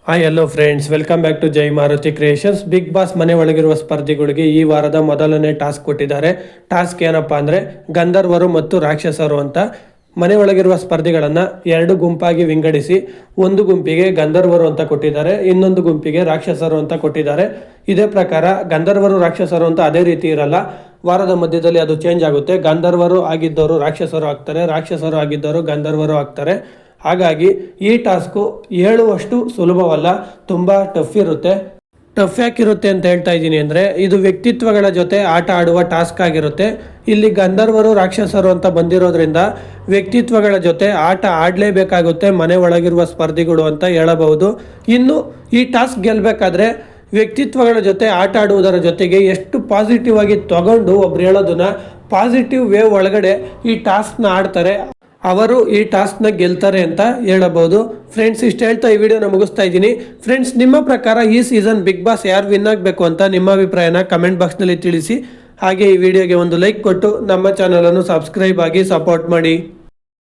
Hi hello friends, welcome back to Jai Maruti creations. Big boss ಮನೆ ಒಳಗಿರುವ ಸ್ಪರ್ಧಿಗಳಿಗೆ ಈ ವಾರದ ಮೊದಲನೇ ಟಾಸ್ಕ್ ಕೊಟ್ಟಿದ್ದಾರೆ. ಟಾಸ್ಕ್ ಏನಪ್ಪಾ ಅಂದರೆ ಗಂಧರ್ವರು ಮತ್ತು ರಾಕ್ಷಸರು ಅಂತ. ಮನೆ ಒಳಗಿರುವ ಸ್ಪರ್ಧಿಗಳನ್ನು ಎರಡು ಗುಂಪಾಗಿ ವಿಂಗಡಿಸಿ ಒಂದು ಗುಂಪಿಗೆ ಗಂಧರ್ವರು ಅಂತ ಕೊಟ್ಟಿದ್ದಾರೆ, ಇನ್ನೊಂದು ಗುಂಪಿಗೆ ರಾಕ್ಷಸರು ಅಂತ ಕೊಟ್ಟಿದ್ದಾರೆ. ಇದೇ ಪ್ರಕಾರ ಗಂಧರ್ವರು ರಾಕ್ಷಸರು ಅಂತ ಅದೇ ರೀತಿ ಇರಲ್ಲ, ವಾರದ ಮಧ್ಯದಲ್ಲಿ ಅದು ಚೇಂಜ್ ಆಗುತ್ತೆ. ಗಂಧರ್ವರು ಆಗಿದ್ದವರು ರಾಕ್ಷಸರು ಆಗ್ತಾರೆ, ರಾಕ್ಷಸರು ಆಗಿದ್ದವರು ಗಂಧರ್ವರು ಆಗ್ತಾರೆ. ಹಾಗಾಗಿ ಈ ಟಾಸ್ಕು ಹೇಳುವಷ್ಟು ಸುಲಭವಲ್ಲ, ತುಂಬ ಟಫ್ ಇರುತ್ತೆ. ಟಫ್ ಯಾಕಿರುತ್ತೆ ಅಂತ ಹೇಳ್ತಾ ಇದ್ದೀನಿ ಅಂದರೆ, ಇದು ವ್ಯಕ್ತಿತ್ವಗಳ ಜೊತೆ ಆಟ ಆಡುವ ಟಾಸ್ಕ್ ಆಗಿರುತ್ತೆ. ಇಲ್ಲಿ ಗಂಧರ್ವರು ರಾಕ್ಷಸರು ಅಂತ ಬಂದಿರೋದ್ರಿಂದ ವ್ಯಕ್ತಿತ್ವಗಳ ಜೊತೆ ಆಟ ಆಡಲೇಬೇಕಾಗುತ್ತೆ ಮನೆ ಒಳಗಿರುವ ಸ್ಪರ್ಧಿಗಳು ಅಂತ ಹೇಳಬಹುದು. ಇನ್ನು ಈ ಟಾಸ್ಕ್ ಗೆಲ್ಲಬೇಕಾದ್ರೆ ವ್ಯಕ್ತಿತ್ವಗಳ ಜೊತೆ ಆಟ ಆಡುವುದರ ಜೊತೆಗೆ ಎಷ್ಟು ಪಾಸಿಟಿವ್ ಆಗಿ ತಗೊಂಡು ಒಬ್ರು ಹೇಳೋದನ್ನ ಪಾಸಿಟಿವ್ ವೇವ್ ಒಳಗಡೆ ಈ ಟಾಸ್ಕ್ನ ಆಡ್ತಾರೆ, ಅವರು ಈ ಟಾಸ್ಕ್ನ ಗೆಲ್ತಾರೆ ಅಂತ ಹೇಳಬಹುದು. ಫ್ರೆಂಡ್ಸ್, ಇಷ್ಟು ಹೇಳ್ತಾ ಈ ವಿಡಿಯೋನ ಮುಗಿಸ್ತಾ ಇದ್ದೀನಿ. ಫ್ರೆಂಡ್ಸ್, ನಿಮ್ಮ ಪ್ರಕಾರ ಈ ಸೀಸನ್ ಬಿಗ್ ಬಾಸ್ ಯಾರು ವಿನ್ ಆಗಬೇಕು ಅಂತ ನಿಮ್ಮ ಅಭಿಪ್ರಾಯನ ಕಮೆಂಟ್ ಬಾಕ್ಸ್ನಲ್ಲಿ ತಿಳಿಸಿ. ಹಾಗೆ ಈ ವಿಡಿಯೋಗೆ ಒಂದು ಲೈಕ್ ಕೊಟ್ಟು ನಮ್ಮ ಚಾನಲನ್ನು ಸಬ್ಸ್ಕ್ರೈಬ್ ಆಗಿ ಸಪೋರ್ಟ್ ಮಾಡಿ.